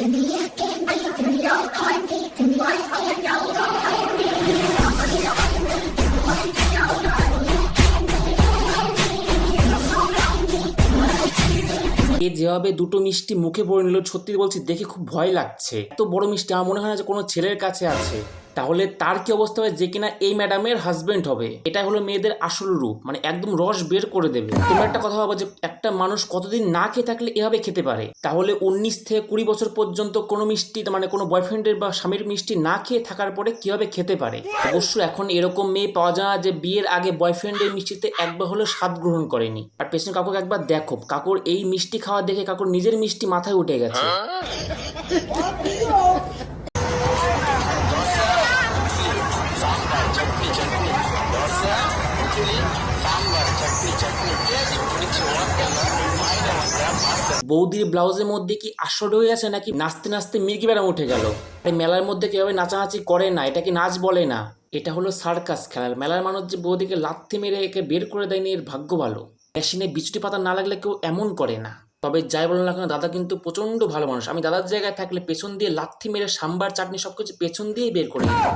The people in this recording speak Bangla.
এ যেভাবে দুটো মিষ্টি মুখে ভরে নিল, সত্যি বলছি দেখে খুব ভয় লাগছে। এত বড় মিষ্টি আমার মনে হয় না যে কোনো ছেলের কাছে আছে। তাহলে তার কি অবস্থা হবে যে কিনা এই ম্যাডামের হাজবেন্ড হবে। এটা হলো মেয়েদের আসল রূপ, মানে একদম রস বের করে দেবে। তোমরা একটা কথা ভাবো যে একটা মানুষ কতদিন না খেয়ে থাকলে এভাবে খেতে পারে। তাহলে 19 থেকে 20 বছর পর্যন্ত কোনো মিষ্টি, মানে কোনো বয়ফ্রেন্ডের বা স্বামীর মিষ্টি না খেয়ে থাকার পরে কিভাবে খেতে পারে। অবশ্য এখন এরকম মেয়ে পাওয়া যায় না যে বিয়ের আগে বয়ফ্রেন্ডের মিষ্টিতে একবার হলেও স্বাদ গ্রহণ করেনি। আর পেছনে কাকুকে একবার দেখো, কাকুর এই মিষ্টি খাওয়া দেখে কাকুর নিজের মিষ্টি মাথায় উঠে গেছে। বৌদির ব্লাউজের মধ্যে কি আসর হয়ে আছে নাকি নাচতে নাচতে মির্কি ব্যারাম উঠে গেল। এই মেলার মধ্যে কিভাবে নাচানাচি করে না, এটা কি নাচ বলে না, এটা হলো সার্কাস খেলার। মেলার মানুষ যে বৌদিকে লাথি মেরে একে বের করে দেয়নি এর ভাগ্য ভালো। মেশিনে বৃষ্টি পাতা না লাগলে কেউ এমন করে না। তবে যাই বলো না কেন, দাদা কিন্তু প্রচন্ড ভালো মানুষ। আমি দাদার জায়গায় থাকলে পেছন দিয়ে লাথি মেরে সাম্বার চাটনি সবকিছু পেছন দিয়েই বের করে দিতাম।